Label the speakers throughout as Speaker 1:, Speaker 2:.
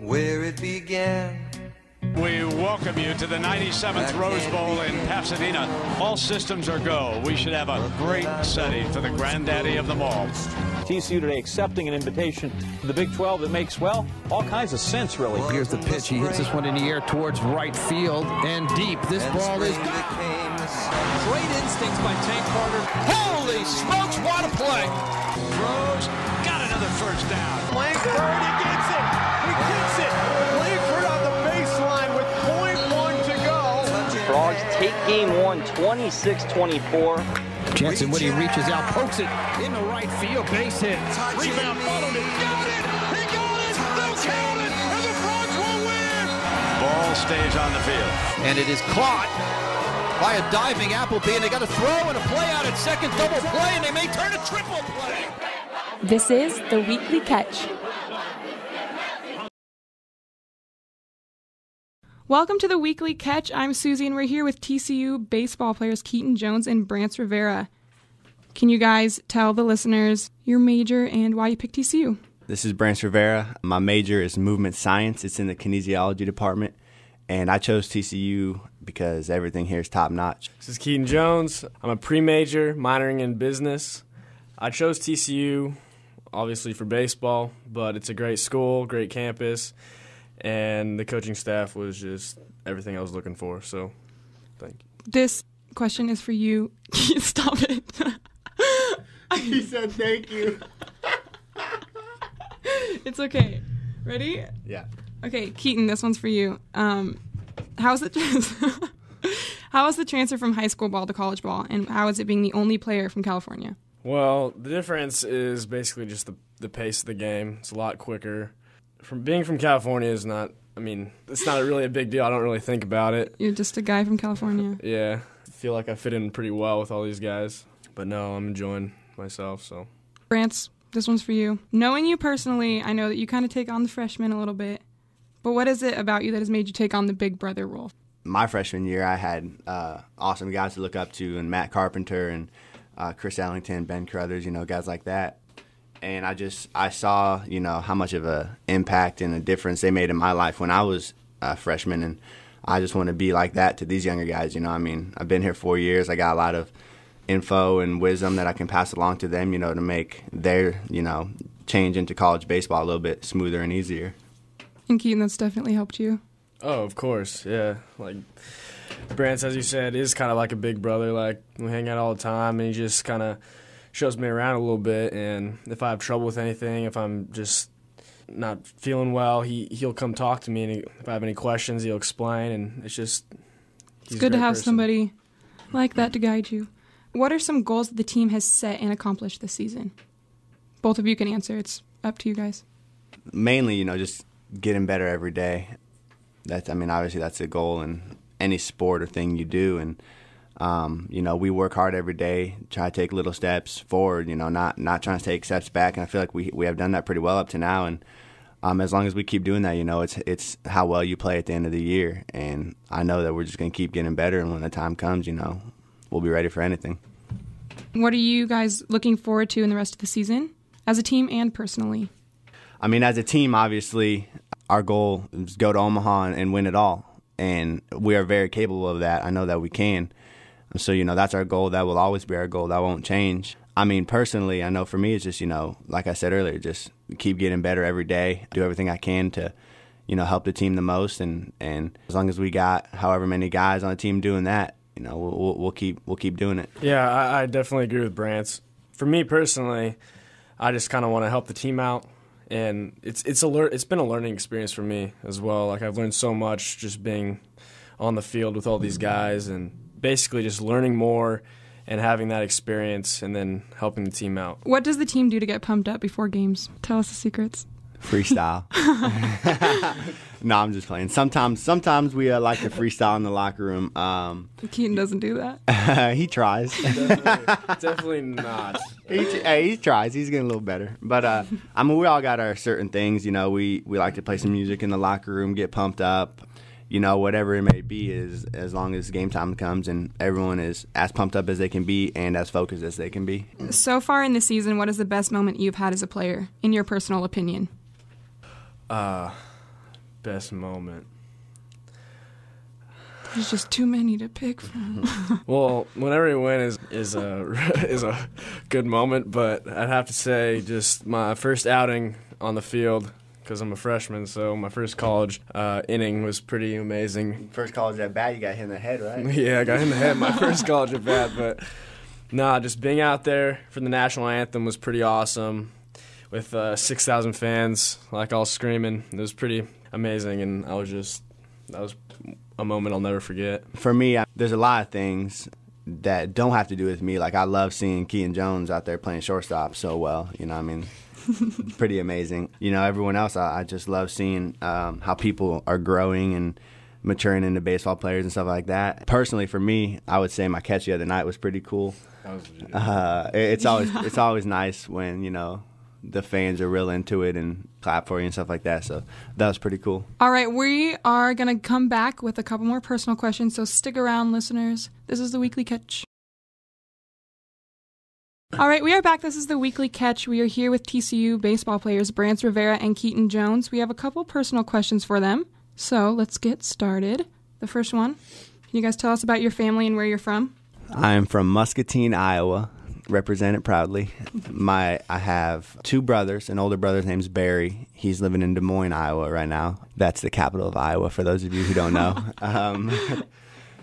Speaker 1: where it began.
Speaker 2: We welcome you to the 97th Rose Bowl in Pasadena. All systems are go. We should have a great setting for the granddaddy of them all.
Speaker 3: TCU today accepting an invitation to the Big 12 that makes, well, all kinds of sense, really.
Speaker 4: Here's the pitch. He hits this one in the air towards right field and deep. This ball is gone.
Speaker 3: Great instincts by Tank Carter.
Speaker 4: Holy smokes, what a play.
Speaker 2: Throws, got another first down.
Speaker 5: Langford, he gets it. He gets it. Langford on the baseline with .1 to go.
Speaker 6: Frogs take game one, 26-24.
Speaker 4: Jensen, when he reaches out, pokes it in the right field, base hit.
Speaker 5: Rebound, followed it. Got it. He got it. They'll count it. And the Frogs will win.
Speaker 2: Ball stays on the field.
Speaker 4: And it is caught by a diving Appleby, and they got a throw and a play out at second, double play, and they may turn a triple play.
Speaker 7: This is the Weekly Catch. Welcome to the Weekly Catch. I'm Susie, and we're here with TCU baseball players Keaton Jones and Brance Rivera. Can you guys tell the listeners your major and why you picked TCU?
Speaker 8: This is Brance Rivera. My major is movement science. It's in the kinesiology department, and I chose TCU because everything here is top-notch.
Speaker 9: This is Keaton Jones. I'm a pre-major, minoring in business. I chose TCU, obviously, for baseball, but it's a great school, great campus, and the coaching staff was just everything I was looking for, so thank you.
Speaker 7: This question is for you. Stop it.
Speaker 5: He said thank you.
Speaker 7: It's okay. Ready?
Speaker 8: Yeah.
Speaker 7: Okay, Keaton, this one's for you. How is the transfer from high school ball to college ball, and how is it being the only player from California?
Speaker 9: Well, the difference is basically just the pace of the game. It's a lot quicker. Being from California is not, it's not really a big deal. I don't really think about it.
Speaker 7: You're just a guy from California.
Speaker 9: Yeah. I feel like I fit in pretty well with all these guys. But no, I'm enjoying myself, so.
Speaker 7: Brance, this one's for you. Knowing you personally, I know that you kind of take on the freshmen a little bit. But what is it about you that has made you take on the big brother role? My
Speaker 8: freshman year, I had awesome guys to look up to, and Matt Carpenter and Chris Ellington, Ben Carruthers, guys like that. And I saw, how much of an impact and a difference they made in my life when I was a freshman, and I just want to be like that to these younger guys. I've been here 4 years. I got a lot of info and wisdom that I can pass along to them, to make their, change into college baseball a little bit smoother and easier.
Speaker 7: And Keaton, that's definitely helped you.
Speaker 9: Oh, of course, yeah. Like Brance, as you said, is kind of like a big brother. Like, we hang out all the time, and he just kind of shows me around a little bit. And if I have trouble with anything, if I'm just not feeling well, he'll come talk to me. And if I have any questions, he'll explain. And it's just,
Speaker 7: it's good to have somebody like that to guide you. What are some goals that the team has set and accomplished this season? Both of you can answer. It's up to you guys.
Speaker 8: Mainly, just getting better every day. Obviously that's a goal in any sport or thing you do. And, we work hard every day, try to take little steps forward, not trying to take steps back. And I feel like we have done that pretty well up to now. And as long as we keep doing that, it's how well you play at the end of the year. And I know that we're just going to keep getting better. And when the time comes, we'll be ready for anything.
Speaker 7: What are you guys looking forward to in the rest of the season, as a team and personally?
Speaker 8: As a team, obviously, our goal is to go to Omaha and win it all. And we are very capable of that. I know that we can. So, that's our goal. That will always be our goal. That won't change. Personally, I know for me, it's just, like I said earlier, just keep getting better every day, do everything I can to, help the team the most. And as long as we got however many guys on the team doing that, we'll keep doing it.
Speaker 9: Yeah, I definitely agree with Brance. For me personally, I just kind of want to help the team out. And it's been a learning experience for me as well. Like, I've learned so much just being on the field with all these guys and basically just learning more and having that experience and then helping the team out.
Speaker 7: What does the team do to get pumped up before games? Tell us the secrets.
Speaker 8: Freestyle. No, I'm just playing. Sometimes we like to freestyle in the locker room.
Speaker 7: Keaton doesn't do that.
Speaker 8: He tries.
Speaker 9: Definitely not.
Speaker 8: He tries. He's getting a little better. But we all got our certain things. We like to play some music in the locker room, get pumped up. Whatever it may be, is as long as game time comes and everyone is as pumped up as they can be and as focused as they can be.
Speaker 7: So far in the season, what is the best moment you've had as a player, in your personal opinion?
Speaker 9: Best moment.
Speaker 7: There's just too many to pick from.
Speaker 9: Well, whenever you win is a good moment, but I'd have to say just my first outing on the field, because I'm a freshman, so my first college inning was pretty amazing.
Speaker 8: First college at bat, you got hit in the head, right?
Speaker 9: Yeah, I got hit in the head my first college at bat, but just being out there for the national anthem was pretty awesome with 6,000 fans, like all screaming. It was pretty amazing, and that was a moment I'll never forget.
Speaker 8: For me, there's a lot of things that don't have to do with me. Like, I love seeing Keaton Jones out there playing shortstop so well. You know what I mean? Pretty amazing. You know, everyone else, I just love seeing how people are growing and maturing into baseball players and stuff like that. Personally, for me, I would say my catch the other night was pretty cool. It's always nice when, you know, the fans are real into it and clap for you and stuff like that. So that was pretty cool.
Speaker 7: All right, we are going to come back with a couple more personal questions, so stick around, listeners. This is the Weekly Catch. All right, we are back. This is the Weekly Catch. We are here with TCU baseball players Brance Rivera and Keaton Jones. We have a couple personal questions for them, so let's get started. The first one, can you guys tell us about your family and where you're from?
Speaker 8: I am from Muscatine, Iowa. Represent it proudly. I have two brothers. An older brother's name's Barry. He's living in Des Moines, Iowa right now. That's the capital of Iowa, for those of you who don't know.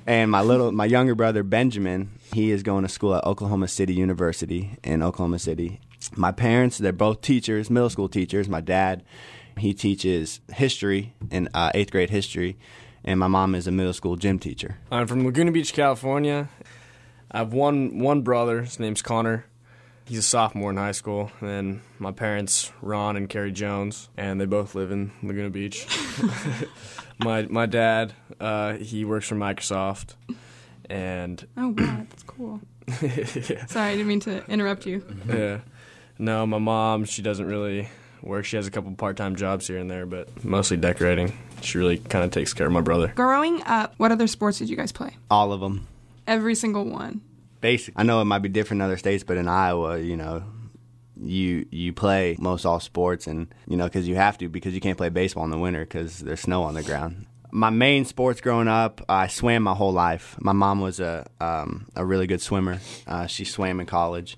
Speaker 8: And my younger brother, Benjamin, he is going to school at Oklahoma City University in Oklahoma City. My parents, they're both teachers, middle school teachers. My dad, he teaches history in 8th grade history, and my mom is a middle school gym teacher.
Speaker 9: I'm from Laguna Beach, California. I have one brother. His name's Connor. He's a sophomore in high school. And then my parents, Ron and Carrie Jones, and they both live in Laguna Beach. My dad, he works for Microsoft. And
Speaker 7: oh, wow, that's cool.
Speaker 9: Yeah.
Speaker 7: Sorry, I didn't mean to interrupt you.
Speaker 9: Yeah. No, my mom, she doesn't really work. She has a couple part-time jobs here and there, but mostly decorating. She really kind of takes care of my brother.
Speaker 7: Growing up, what other sports did you guys play?
Speaker 8: All of them.
Speaker 7: Every single one.
Speaker 8: Basically. I know it might be different in other states, but in Iowa, you know, you play most all sports, and, you know, because you have to, because you can't play baseball in the winter because there's snow on the ground. My main sports growing up, I swam my whole life. My mom was a really good swimmer. She swam in college.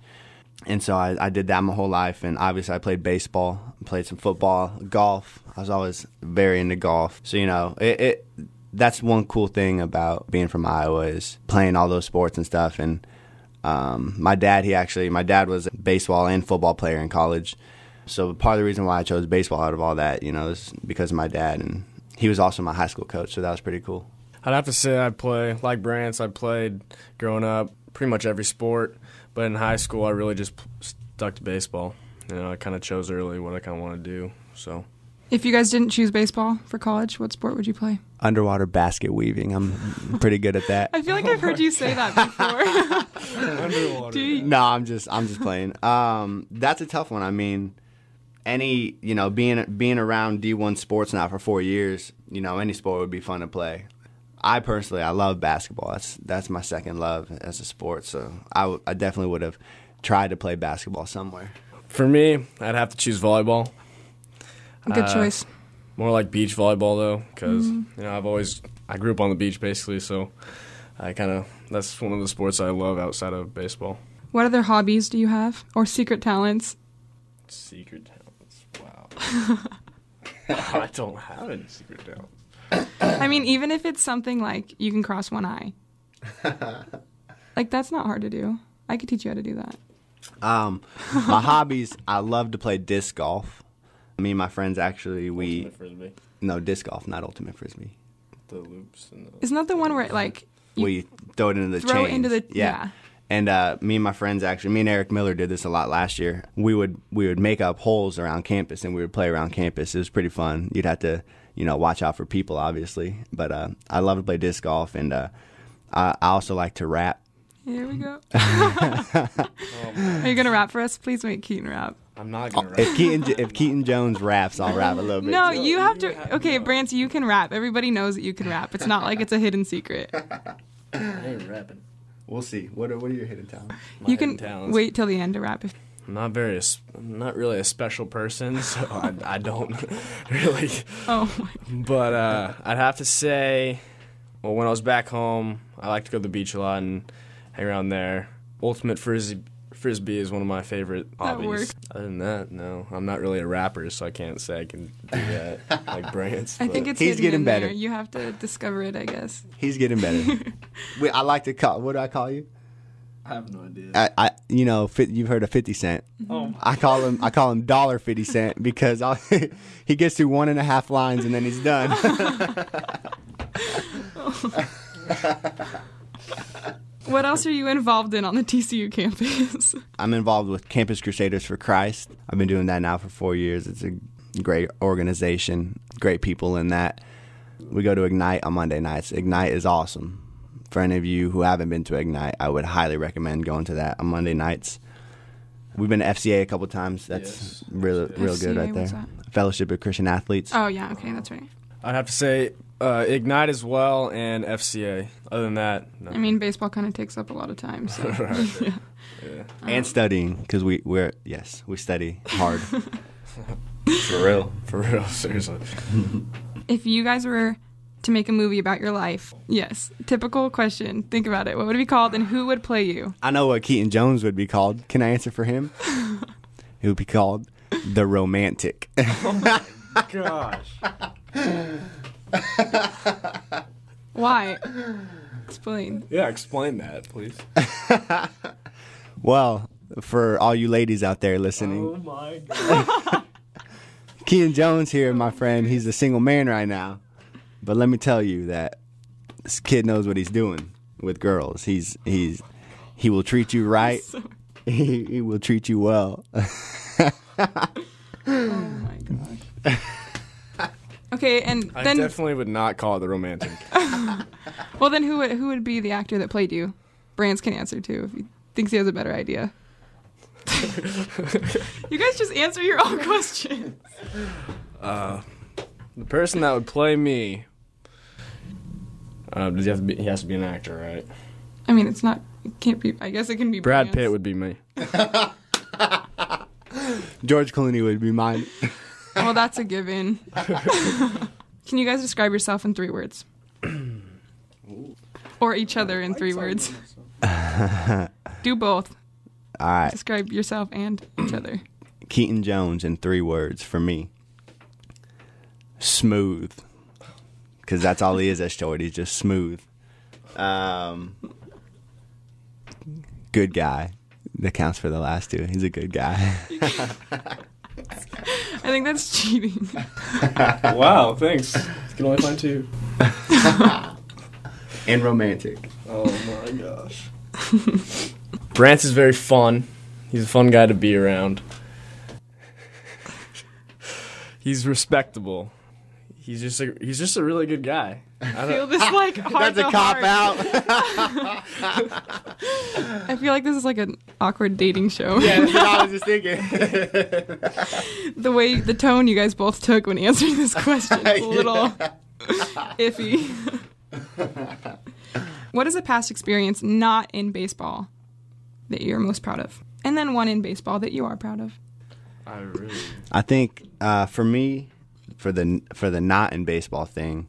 Speaker 8: And so I did that my whole life, and obviously I played baseball, played some football, golf. I was always very into golf. So, you know, that's one cool thing about being from Iowa is playing all those sports and stuff. And my dad was a baseball and football player in college. So part of the reason why I chose baseball out of all that, you know, is because of my dad. And he was also my high school coach, so that was pretty cool.
Speaker 9: I'd have to say I play, like Brance, I played growing up pretty much every sport. But in high school, I really just stuck to baseball. You know, I kind of chose early what I kind of want to do, so.
Speaker 7: If you guys didn't choose baseball for college, what sport would you play?
Speaker 8: Underwater basket weaving. I'm pretty good at that.
Speaker 7: I feel like I've heard you say that before.
Speaker 9: Underwater.
Speaker 8: No, I'm just playing. That's a tough one. I mean, being around D1 sports now for 4 years, you know, any sport would be fun to play. I love basketball. That's my second love as a sport. So I definitely would have tried to play basketball somewhere.
Speaker 9: For me, I'd have to choose volleyball.
Speaker 7: Good choice.
Speaker 9: More like beach volleyball, though, because you know I grew up on the beach basically, so that's one of the sports I love outside of baseball.
Speaker 7: What other hobbies do you have, or secret talents?
Speaker 9: Secret talents, wow. I don't have any secret talents.
Speaker 7: I mean, even if it's something like you can cross one eye, like that's not hard to do. I could teach you how to do that.
Speaker 8: My hobbies, I love to play disc golf. Me and my friends actually,
Speaker 9: Ultimate Frisbee.
Speaker 8: No, disc golf, not ultimate frisbee.
Speaker 9: The loops and
Speaker 7: Isn't that the one where like
Speaker 8: we throw it into the
Speaker 7: throw
Speaker 8: chains?
Speaker 7: Into the yeah.
Speaker 8: And me and my friends actually, me and Eric Miller did this a lot last year. We would make up holes around campus and we would play around campus. It was pretty fun. You'd have to, you know, watch out for people, obviously. But I love to play disc golf, and I also like to rap.
Speaker 7: Here we go. Are you gonna rap for us? Please make Keaton rap.
Speaker 9: I'm not gonna rap.
Speaker 8: If Keaton Jones raps, I'll rap a little bit.
Speaker 7: No, you have to. Okay, Brance, you can rap. Everybody knows that you can rap. It's not like it's a hidden secret.
Speaker 9: I ain't rapping.
Speaker 8: We'll see. What are your hidden talents?
Speaker 7: You can wait till the end to rap.
Speaker 9: I'm not really a special person, so I don't really.
Speaker 7: Oh my.
Speaker 9: But I'd have to say, well, when I was back home, I like to go to the beach a lot and hang around there. Ultimate frisbee is one of my favorite hobbies.
Speaker 7: Works.
Speaker 9: Other than that, no, I'm not really a rapper, so I can't say I can do that like Brance.
Speaker 7: I think it's
Speaker 8: he's
Speaker 7: hidden
Speaker 8: getting
Speaker 7: in
Speaker 8: better.
Speaker 7: there. You have to discover it, I guess.
Speaker 8: He's getting better. I like to call. What do I call you?
Speaker 9: I have no idea.
Speaker 8: You've heard of 50 Cent.
Speaker 9: Oh.
Speaker 8: I call him $50 Cent because he gets through 1.5 lines and then he's done.
Speaker 7: What else are you involved in on the TCU campus?
Speaker 8: I'm involved with Campus Crusaders for Christ. I've been doing that now for 4 years. It's a great organization, great people in that. We go to Ignite on Monday nights. Ignite is awesome. For any of you who haven't been to Ignite, I would highly recommend going to that on Monday nights. We've been to FCA a couple times. That's real good
Speaker 7: FCA,
Speaker 8: right
Speaker 7: what's
Speaker 8: there.
Speaker 7: that?
Speaker 8: Fellowship of Christian Athletes.
Speaker 7: Oh, yeah, okay, that's right.
Speaker 9: I'd have to say Ignite as well and FCA. Other than that, no.
Speaker 7: I mean, baseball kind of takes up a lot of time, so.
Speaker 9: Right.
Speaker 7: Yeah.
Speaker 9: Yeah.
Speaker 8: And studying, because we study hard.
Speaker 9: For real, seriously.
Speaker 7: If you guys were to make a movie about your life, yes, typical question, think about it. What would it be called and who would play you?
Speaker 8: I know what Keaton Jones would be called. Can I answer for him? It would be called The Romantic.
Speaker 9: Oh my gosh.
Speaker 7: Why? Explain.
Speaker 9: Yeah, explain that, please.
Speaker 8: Well, for all you ladies out there listening,
Speaker 9: Oh my god.
Speaker 8: Keaton Jones here, my friend, he's a single man right now. But let me tell you that this kid knows what he's doing with girls. He will treat you right. He will treat you well.
Speaker 7: Oh my gosh. Okay, and
Speaker 9: I
Speaker 7: then
Speaker 9: definitely would not call it The Romantic.
Speaker 7: well, then who would be the actor that played you? Brance can answer too if he thinks he has a better idea. You guys just answer your own questions.
Speaker 9: The person that would play me. He has to be an actor, right?
Speaker 7: I mean, it can't be. I guess it can be
Speaker 9: Brad
Speaker 7: Brance.
Speaker 9: Pitt would be me.
Speaker 8: George Clooney would be mine.
Speaker 7: Well, that's a given. Can you guys describe yourself in 3 words? Or each other in 3 words. Do both.
Speaker 8: All right.
Speaker 7: Describe yourself and each other.
Speaker 8: Keaton Jones in 3 words for me. Smooth. Because that's all he is as short. He's just smooth. Good guy. That counts for the last 2. He's a good guy.
Speaker 7: I think that's cheating.
Speaker 9: Wow, thanks. You can only find 2.
Speaker 8: And romantic.
Speaker 9: Oh my gosh. Brance is very fun. He's a fun guy to be around. He's respectable. He's just a really good guy.
Speaker 7: I feel this like heart
Speaker 8: That's a
Speaker 7: to
Speaker 8: cop
Speaker 7: heart.
Speaker 8: out.
Speaker 7: I feel like this is like an awkward dating show.
Speaker 8: Yeah, that's what I was just thinking.
Speaker 7: The tone you guys both took when answering this question is a little iffy. What is a past experience not in baseball that you're most proud of? And then one in baseball that you are proud of.
Speaker 8: I think for me, for the not in baseball thing,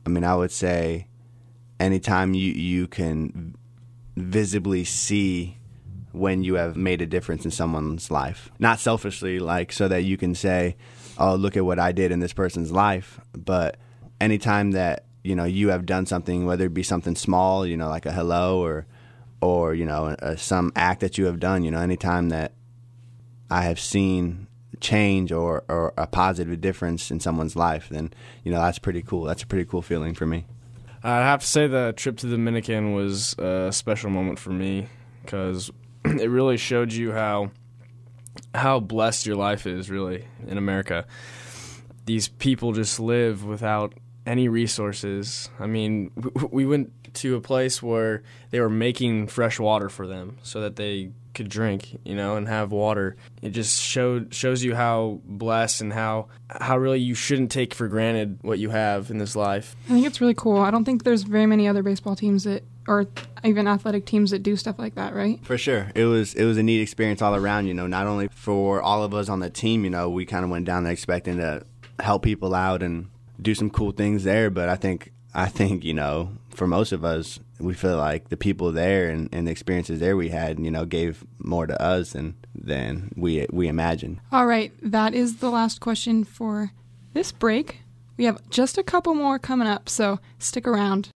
Speaker 8: I mean, I would say anytime you can visibly see when you have made a difference in someone's life, not selfishly, like so that you can say, oh, look at what I did in this person's life, but anytime that you have done something, whether it be something small, like a hello or some act that you have done, anytime that I have seen change or a positive difference in someone's life, then that's pretty cool. That's a pretty cool feeling for me.
Speaker 9: I'd have to say the trip to the Dominican was a special moment for me because it really showed you how blessed your life is really in America. These people just live without any resources. I mean, we went to a place where they were making fresh water for them so that they could drink, and have water. It just shows you how blessed and how really you shouldn't take for granted what you have in this life.
Speaker 7: I think it's really cool. I don't think there's very many other baseball teams that or even athletic teams that do stuff like that, right?
Speaker 8: For sure. It was a neat experience all around, you know, not only for all of us on the team, you know, we kind of went down there expecting to help people out and do some cool things there, but I think, you know, for most of us, we feel like the people there and the experiences there we had, you know, gave more to us than we imagined.
Speaker 7: All right, that is the last question for this break. We have just a couple more coming up, so stick around.